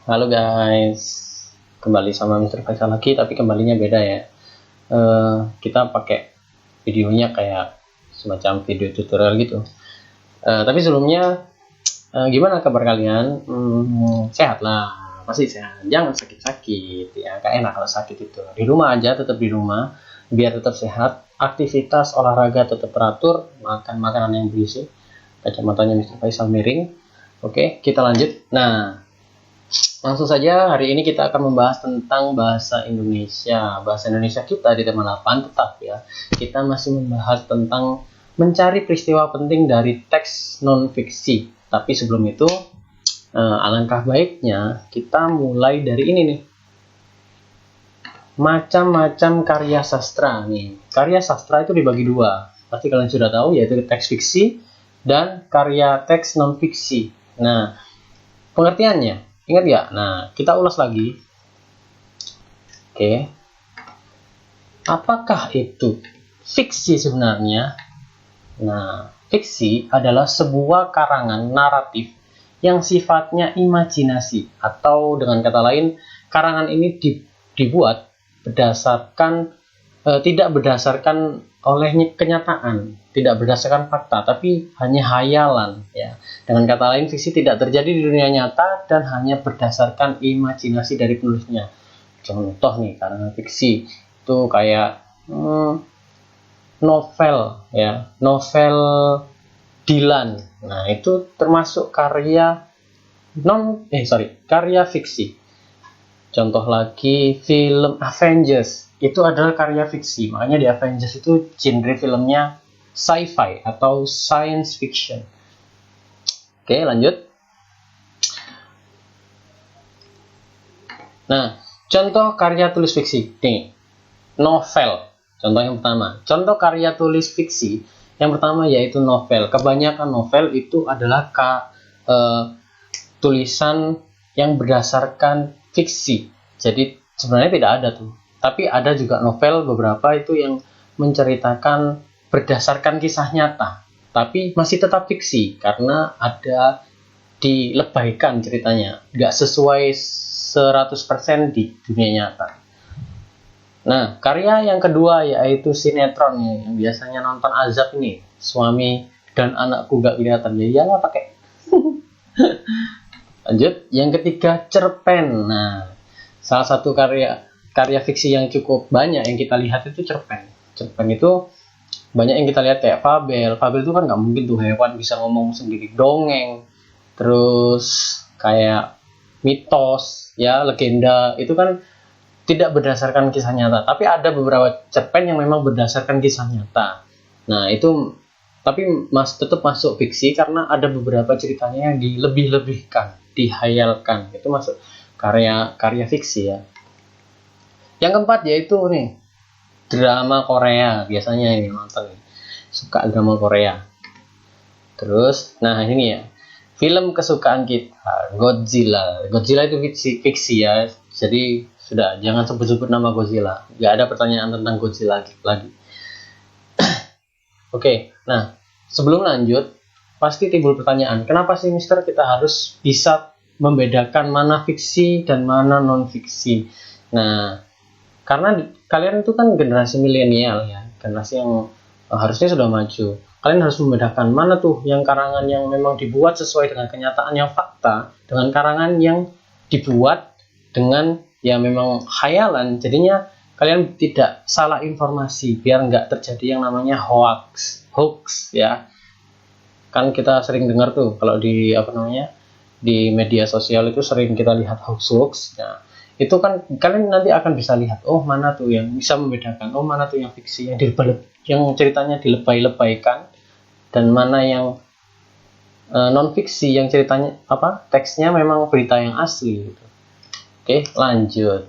Halo guys, kembali sama Mr. Faisal lagi, tapi kembalinya beda ya. Kita pakai videonya kayak semacam video tutorial gitu. Tapi sebelumnya, gimana kabar kalian? Sehat lah, pasti sehat. Jangan sakit-sakit ya, gak enak kalau sakit itu. Di rumah aja, tetap di rumah, biar tetap sehat. Aktivitas olahraga tetap teratur, makan makanan yang bergizi. Kacamatanya Mr. Faisal miring. Oke, kita lanjut. Nah, langsung saja, hari ini kita akan membahas tentang bahasa Indonesia. Bahasa Indonesia kita di tema 8 tetap ya. Kita masih membahas tentang mencari peristiwa penting dari teks non-fiksi. Tapi sebelum itu, alangkah baiknya kita mulai dari ini nih. Macam-macam karya sastra nih. Karya sastra itu dibagi dua. Pasti kalian sudah tahu, yaitu teks fiksi dan karya teks non-fiksi. Nah, pengertiannya ingat ya? Nah, kita ulas lagi. Oke. Apakah itu fiksi sebenarnya? Nah, fiksi adalah sebuah karangan naratif yang sifatnya imajinasi, atau dengan kata lain, karangan ini dibuat berdasarkan tidak berdasarkan oleh kenyataan, tidak berdasarkan fakta, tapi hanya hayalan ya. Dengan kata lain, fiksi tidak terjadi di dunia nyata dan hanya berdasarkan imajinasi dari penulisnya. Contoh nih, karena fiksi itu kayak novel ya, novel Dylan. Nah, itu termasuk karya karya fiksi. Contoh lagi, film Avengers itu adalah karya fiksi. Makanya di Avengers itu genre filmnya sci-fi atau science fiction. Oke, lanjut. Nah, contoh karya tulis fiksi. Nih, novel. Contoh yang pertama. Contoh karya tulis fiksi yang pertama yaitu novel. Kebanyakan novel itu adalah tulisan yang berdasarkan fiksi. Jadi sebenarnya tidak ada tuh. Tapi ada juga novel beberapa itu yang menceritakan berdasarkan kisah nyata. Tapi masih tetap fiksi karena ada dilebaikan ceritanya. Nggak sesuai 100% di dunia nyata. Nah, karya yang kedua yaitu sinetron ya, yang biasanya nonton azab ini. Suami dan anakku gak kelihatan. Ya iyalah pakai. Lanjut, yang ketiga cerpen. Nah, salah satu karya fiksi yang cukup banyak yang kita lihat itu cerpen. Cerpen itu banyak yang kita lihat kayak fabel. Fabel itu kan nggak mungkin tuh hewan bisa ngomong sendiri. Dongeng, terus kayak mitos, ya legenda itu kan tidak berdasarkan kisah nyata. Tapi ada beberapa cerpen yang memang berdasarkan kisah nyata. Nah itu tapi tetap masuk fiksi karena ada beberapa ceritanya yang dilebih-lebihkan, dihayalkan. Itu masuk karya fiksi ya. Yang keempat yaitu nih drama Korea. Biasanya ini nonton suka drama Korea. Terus, nah ini ya film kesukaan kita, Godzilla. Godzilla itu fiksi ya. Jadi sudah jangan sebut-sebut nama Godzilla. Gak ada pertanyaan tentang Godzilla lagi. Oke, nah sebelum lanjut, pasti timbul pertanyaan, kenapa sih Mister kita harus bisa membedakan mana fiksi dan mana non-fiksi? Nah, karena kalian itu kan generasi milenial ya, generasi yang harusnya sudah maju. Kalian harus membedakan mana tuh yang karangan yang memang dibuat sesuai dengan kenyataan yang fakta, dengan karangan yang dibuat dengan ya memang khayalan. Jadinya kalian tidak salah informasi biar nggak terjadi yang namanya hoax ya. Kan kita sering dengar tuh kalau di di media sosial itu sering kita lihat hoax. Nah, itu kan kalian nanti akan bisa lihat mana tuh yang bisa membedakan, mana tuh yang fiksi yang ceritanya dilebay-lebaykan dan mana yang non fiksi yang ceritanya teksnya memang berita yang asli gitu. Oke, lanjut.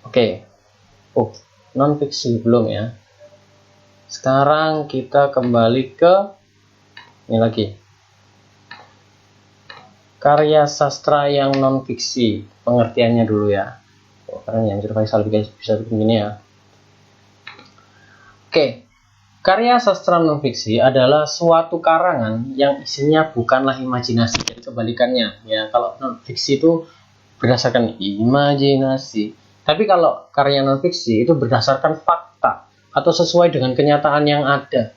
Oke. Non fiksi belum ya. Sekarang kita kembali ke ini lagi. Karya sastra yang non fiksi. Pengertiannya dulu ya. Karena yang Faisal bisa begini ya. Oke. Karya sastra non-fiksi adalah suatu karangan yang isinya bukanlah imajinasi. Jadi kebalikannya, ya kalau non-fiksi itu berdasarkan imajinasi. Tapi kalau karya non-fiksi itu berdasarkan fakta atau sesuai dengan kenyataan yang ada.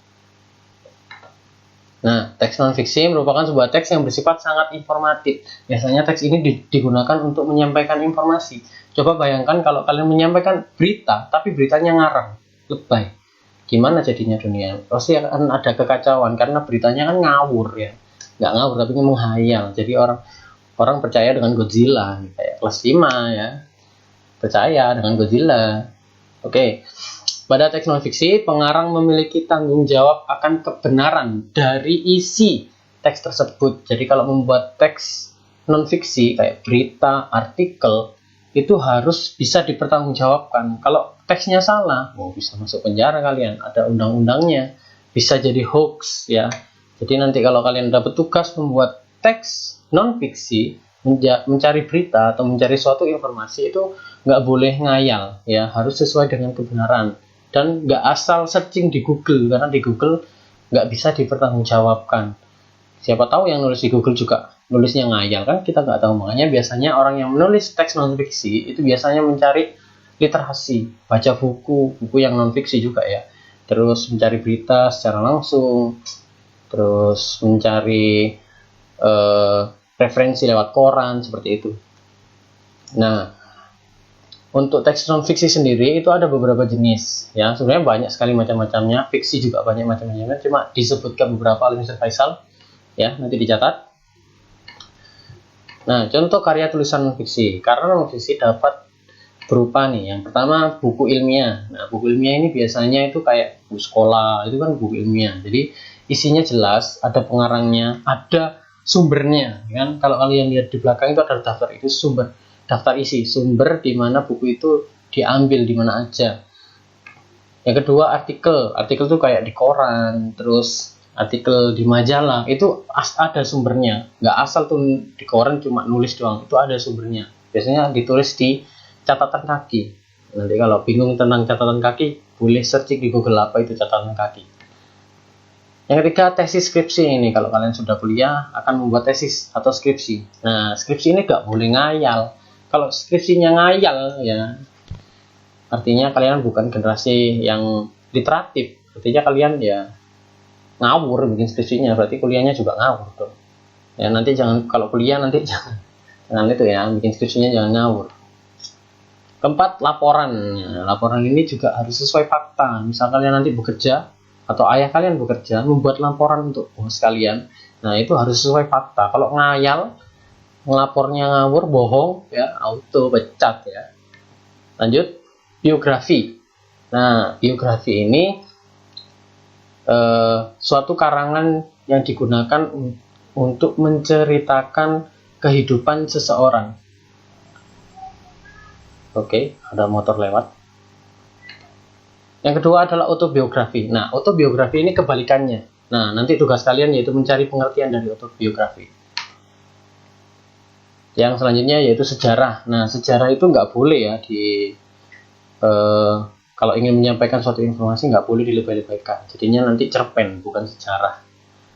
Nah, teks non-fiksi merupakan sebuah teks yang bersifat sangat informatif. Biasanya teks ini digunakan untuk menyampaikan informasi. Coba bayangkan kalau kalian menyampaikan berita, tapi beritanya ngarang, lebay. Gimana jadinya dunia? Pasti akan ada kekacauan karena beritanya kan ngawur ya. Nggak ngawur tapi menghayal. Jadi orang percaya dengan Godzilla kayak kelas 5 ya. Percaya dengan Godzilla. Oke. Pada teks non-fiksi, pengarang memiliki tanggung jawab akan kebenaran dari isi teks tersebut. Jadi kalau membuat teks non-fiksi kayak berita, artikel, itu harus bisa dipertanggungjawabkan. Kalau teksnya salah, bisa masuk penjara kalian. Ada undang-undangnya, bisa jadi hoax ya. Jadi nanti kalau kalian dapat tugas membuat teks non-fiksi, mencari berita atau mencari suatu informasi itu nggak boleh ngayal ya, harus sesuai dengan kebenaran dan nggak asal searching di Google karena di Google nggak bisa dipertanggungjawabkan. Siapa tahu yang nulis di Google juga nulisnya ngayal kan, kita nggak tahu. Makanya biasanya orang yang menulis teks non-fiksi itu biasanya mencari literasi, baca buku yang non-fiksi juga ya, terus mencari berita secara langsung, terus mencari referensi lewat koran seperti itu. Nah, untuk teks non-fiksi sendiri itu ada beberapa jenis ya, sebenarnya banyak sekali macam-macamnya. Fiksi juga banyak macam-macamnya, cuma disebutkan beberapa oleh Mr. Faisal ya, nanti dicatat. Nah, contoh karya tulisan non-fiksi. Karena non-fiksi dapat berupa nih, yang pertama buku ilmiah. Nah, buku ilmiah ini biasanya itu kayak buku sekolah, itu kan buku ilmiah. Jadi isinya jelas, ada pengarangnya, ada sumbernya kan. Kalau kalian lihat di belakang itu ada daftar, itu sumber, daftar isi sumber di mana buku itu diambil di mana aja. Yang kedua artikel itu kayak di koran, terus artikel di majalah, itu ada sumbernya, nggak asal tuh di koran cuma nulis doang, itu ada sumbernya. Biasanya ditulis di catatan kaki. Nanti kalau bingung tentang catatan kaki, boleh searching di Google apa itu catatan kaki. Yang ketiga tesis skripsi. Ini kalau kalian sudah kuliah akan membuat tesis atau skripsi. Nah, skripsi ini nggak boleh ngayal. Kalau skripsinya ngayal ya, artinya kalian bukan generasi yang literatif. Artinya kalian ya ngawur bikin skripsinya, berarti kuliahnya juga ngawur tuh. Ya nanti jangan, kalau kuliah nanti jangan itu ya, bikin skripsinya jangan ngawur. Keempat, laporan. Ya, laporan ini juga harus sesuai fakta. Misal kalian nanti bekerja atau ayah kalian bekerja membuat laporan untuk bos kalian, nah itu harus sesuai fakta. Kalau ngayal, ngelapornya ngawur, bohong ya, auto pecat ya. Lanjut, biografi. Nah, biografi ini suatu karangan yang digunakan untuk menceritakan kehidupan seseorang. Oke, ada motor lewat. Yang kedua adalah autobiografi. Nah, autobiografi ini kebalikannya. Nah, nanti tugas kalian yaitu mencari pengertian dari autobiografi. Yang selanjutnya yaitu sejarah. Nah, sejarah itu nggak boleh ya kalau ingin menyampaikan suatu informasi nggak boleh dilebay-lebaykan. Jadinya nanti cerpen, bukan sejarah.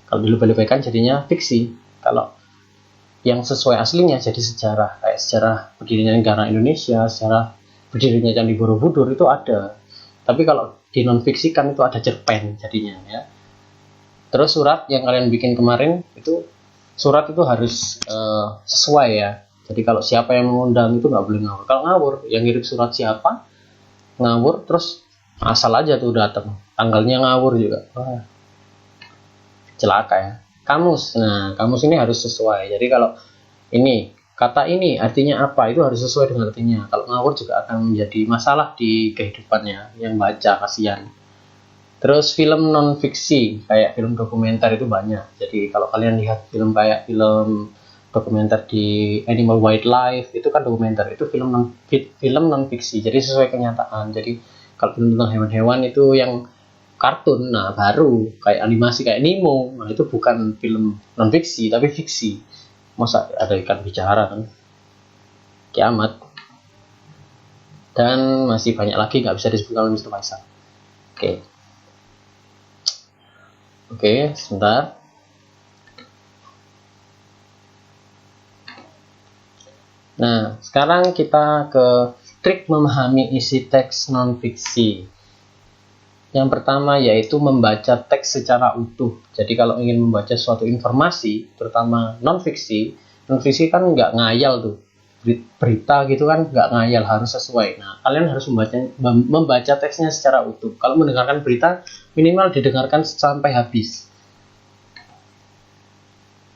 Kalau dilebay-lebaykan jadinya fiksi. Kalau yang sesuai aslinya jadi sejarah, kayak sejarah berdirinya negara Indonesia, sejarah berdirinya Candi Borobudur itu ada. Tapi kalau di non-fiksi kan itu ada cerpen jadinya ya. Terus surat yang kalian bikin kemarin itu, surat itu harus sesuai ya. Jadi kalau siapa yang mengundang itu nggak boleh ngawur. Kalau ngawur, yang ngirim surat siapa, ngawur terus asal aja tuh datang, tanggalnya ngawur juga. Wah, celaka ya. Kamus. Nah, kamus ini harus sesuai. Jadi kalau ini, kata ini artinya apa, itu harus sesuai dengan artinya. Kalau ngawur juga akan menjadi masalah di kehidupannya yang baca, kasihan. Terus film non-fiksi, kayak film dokumenter itu banyak. Jadi kalau kalian lihat film kayak film dokumenter di Animal Wildlife, itu kan dokumenter, itu film non-fiksi. Jadi sesuai kenyataan. Jadi kalau film tentang hewan-hewan itu yang kartun, nah baru kayak animasi kayak Nemo, nah itu bukan film non fiksi tapi fiksi. Masa ada ikan bicara kan, kiamat. Dan masih banyak lagi nggak bisa disebutkan oleh Mr. Faisal. Oke. Oke, sebentar. Nah, sekarang kita ke trik memahami isi teks non-fiksi. Yang pertama yaitu membaca teks secara utuh. Jadi kalau ingin membaca suatu informasi, terutama non-fiksi kan nggak ngayal tuh. Berita gitu kan nggak ngayal, harus sesuai. Nah, kalian harus membaca teksnya secara utuh. Kalau mendengarkan berita, minimal didengarkan sampai habis.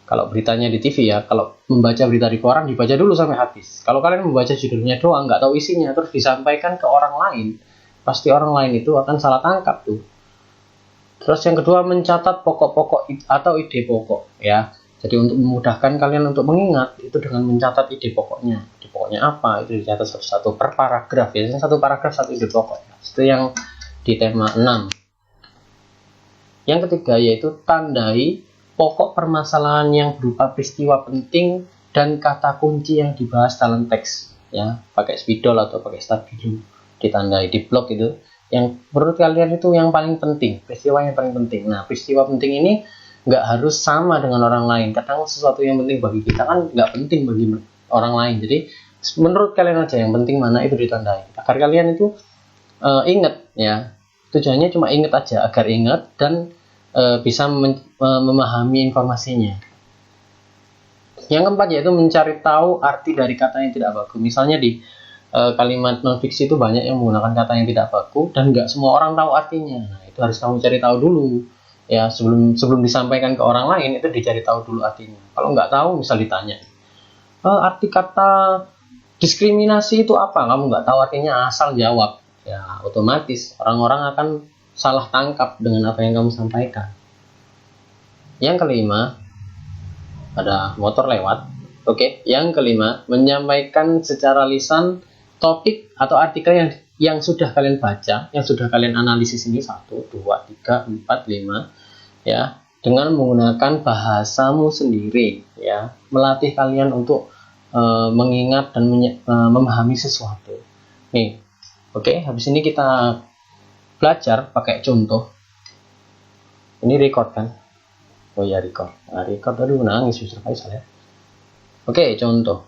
Kalau beritanya di TV ya, kalau membaca berita di koran dibaca dulu sampai habis. Kalau kalian membaca judulnya doang, nggak tahu isinya, terus disampaikan ke orang lain, pasti orang lain itu akan salah tangkap tuh. Terus yang kedua, mencatat pokok-pokok atau ide pokok ya. Jadi untuk memudahkan kalian untuk mengingat itu dengan mencatat ide pokoknya. Ide pokoknya apa? Itu dicatat satu-satu per paragraf ya. Satu paragraf satu ide pokok. Itu yang di tema 6. Yang ketiga yaitu tandai pokok permasalahan yang berupa peristiwa penting dan kata kunci yang dibahas dalam teks ya, pakai spidol atau pakai stabilo, ditandai di blok itu yang menurut kalian itu yang paling penting, peristiwa yang paling penting. Nah, peristiwa penting ini nggak harus sama dengan orang lain. Kadang sesuatu yang penting bagi kita kan nggak penting bagi orang lain. Jadi menurut kalian aja yang penting mana itu ditandai agar kalian itu ingat ya. Tujuannya cuma ingat aja, agar ingat dan bisa memahami informasinya. Yang keempat yaitu mencari tahu arti dari kata yang tidak baku. Misalnya di kalimat non-fiksi itu banyak yang menggunakan kata yang tidak baku dan nggak semua orang tahu artinya. Nah, itu harus kamu cari tahu dulu ya, sebelum disampaikan ke orang lain itu dicari tahu dulu artinya. Kalau nggak tahu, misal ditanya arti kata diskriminasi itu apa, kamu nggak tahu artinya, asal jawab ya, otomatis orang-orang akan salah tangkap dengan apa yang kamu sampaikan. Yang kelima, ada motor lewat. Oke, yang kelima, menyampaikan secara lisan topik atau artikel yang sudah kalian baca, yang sudah kalian analisis ini 1, 2, 3, 4, 5 ya, dengan menggunakan bahasamu sendiri ya, melatih kalian untuk mengingat dan memahami sesuatu. Nih, oke, habis ini kita belajar pakai contoh. Ini record kan? Oh ya, record. Nah, record, aduh nangis Mr. Faisal ya. Oke, contoh.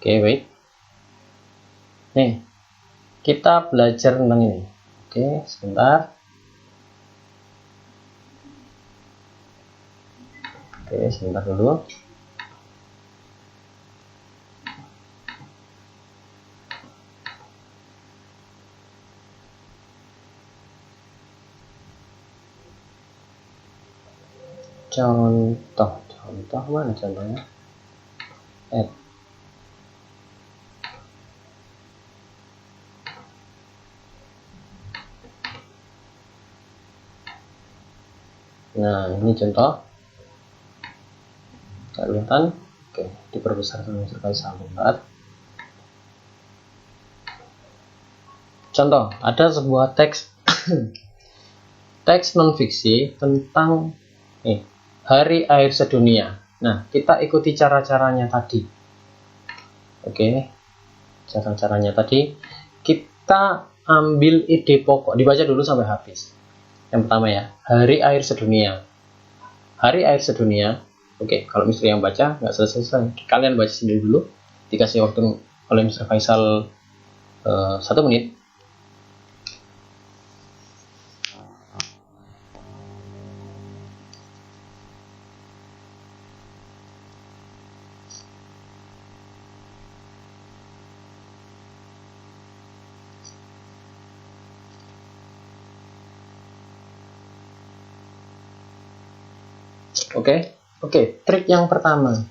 Oke, wait. Nih, kita belajar tentang ini. Oke, sebentar. Oke, sebentar dulu. Contoh mana contohnya? Nah, ini contoh. Kelihatan? Oke, diperbesar sama sekali sahabat. Contoh, ada sebuah teks teks non-fiksi tentang hari air sedunia. Nah, kita ikuti cara-caranya tadi. Oke, cara-caranya tadi. Kita ambil ide pokok, dibaca dulu sampai habis. Yang pertama ya, hari air sedunia. Hari air sedunia. Oke, kalau misalnya yang baca nggak selesai, kalian baca sendiri dulu. Dikasih waktu oleh Mr. Faisal 1 menit. Oke, trik yang pertama,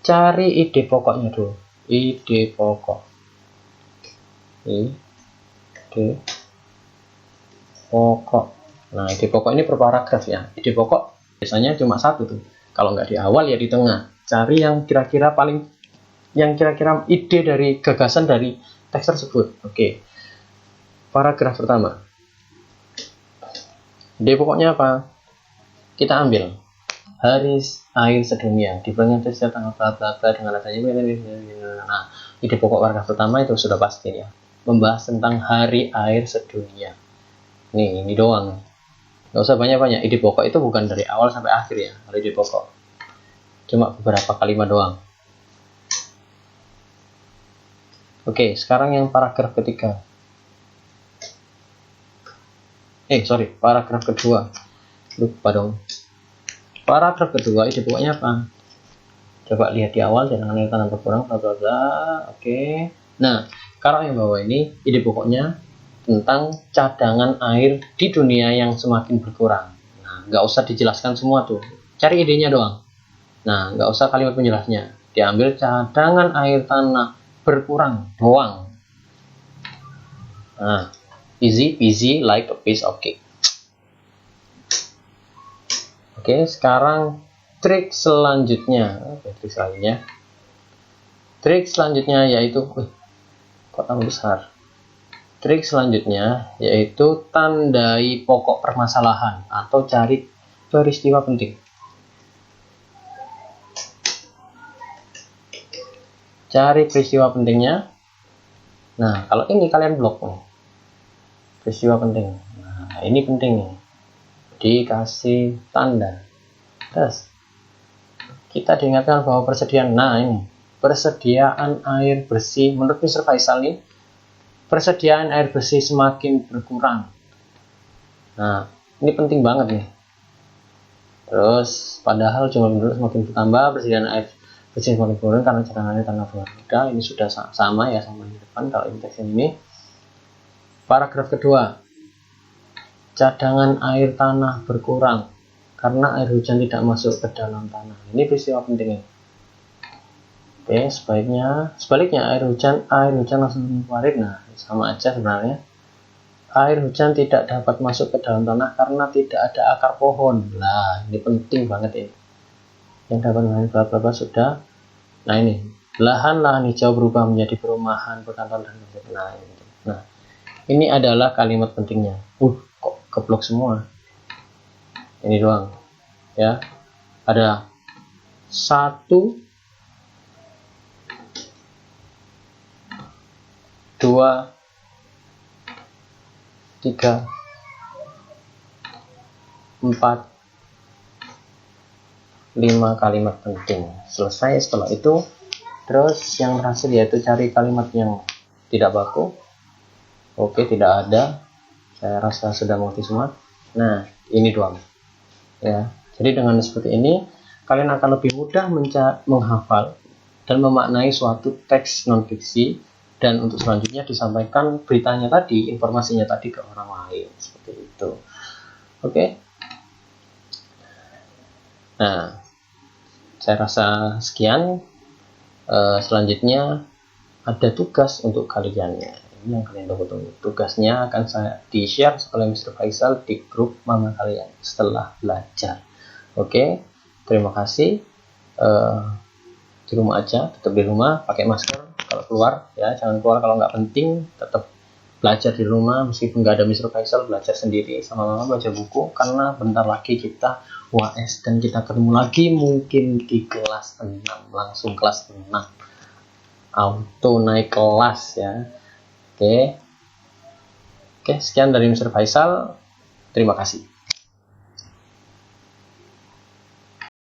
cari ide pokoknya dulu. Ide pokok. Ide pokok. Nah, ide pokok ini per paragraf ya. Ide pokok biasanya cuma 1 tuh. Kalau nggak di awal ya di tengah. Cari yang kira-kira ide dari gagasan dari teks tersebut. Oke. Paragraf pertama. Ide pokoknya apa? Kita ambil hari air sedunia diperingati setiap tanggal berapa dengan adanya. Nah, ide pokok paragraf pertama itu sudah pasti ya, membahas tentang hari air sedunia. Nih, ini doang. Nggak usah banyak-banyak. Ide pokok itu bukan dari awal sampai akhir ya. Kalau ide pokok cuma beberapa kalimat doang. Oke, sekarang yang paragraf ketiga. Paragraf kedua. Lupa dong. Paragraf kedua ide pokoknya apa? Coba lihat di awal, jangan ada tanda berkurang, bla bla bla. Oke. Nah, sekarang yang bawah ini ide pokoknya tentang cadangan air di dunia yang semakin berkurang. Nah, nggak usah dijelaskan semua tuh. Cari idenya doang. Nah, nggak usah kalimat penjelasnya. Diambil cadangan air tanah berkurang doang. Nah, easy peasy like a piece of cake. Oke, sekarang trik selanjutnya. Trik selanjutnya yaitu kok tambah besar. Trik selanjutnya yaitu tandai pokok permasalahan atau cari peristiwa penting. Cari peristiwa pentingnya. Nah, kalau ini kalian blok nih. Peristiwa penting. Nah, ini penting nih. Dikasih tanda. Terus kita diingatkan bahwa persediaan, persediaan air bersih menurut Mr. Faisal nih, persediaan air bersih semakin berkurang. Nah, ini penting banget nih. Terus padahal jumlah penduduk semakin bertambah, persediaan air bersih semakin berkurang karena cadangan air tanah berkurang. Ini sudah sama ya sama di depan. Kalau ini teks ini. Paragraf kedua, cadangan air tanah berkurang karena air hujan tidak masuk ke dalam tanah. Ini peristiwa pentingnya. Oke, sebaliknya air hujan langsung mengalir. Nah, sama aja sebenarnya. Air hujan tidak dapat masuk ke dalam tanah karena tidak ada akar pohon. Nah, ini penting banget ini. Yang dapat mengalir bla bla bla sudah. Nah, ini lahan-lahan hijau berubah menjadi perumahan, perkantoran dan lain-lain. Nah, ini adalah kalimat pentingnya. Kok keblok semua? Ini doang ya. Ada 1 2 3 4 5 kalimat penting. Selesai. Setelah itu terus yang terakhir yaitu cari kalimat yang tidak baku. Oke, tidak ada. Saya rasa sudah mengerti semua. Nah, ini doang ya. Jadi dengan seperti ini kalian akan lebih mudah menghafal dan memaknai suatu teks non-fiksi, dan untuk selanjutnya disampaikan beritanya tadi, informasinya tadi ke orang lain seperti itu. Oke. Nah, saya rasa sekian. Selanjutnya ada tugas untuk kalian ya. Ini yang kalian tunggu-tunggu. Tugasnya akan saya di-share oleh Mr. Faisal di grup mama kalian setelah belajar. Oke, terima kasih. Di rumah aja, tetap di rumah, pakai masker kalau keluar ya, jangan keluar kalau nggak penting. Tetap belajar di rumah, meskipun nggak ada Mr. Faisal, belajar sendiri sama mama, baca buku, karena bentar lagi kita UAS dan kita ketemu lagi mungkin di kelas 6, langsung kelas 6 auto naik kelas ya. Oke, sekian dari Mr. Faisal. Terima kasih.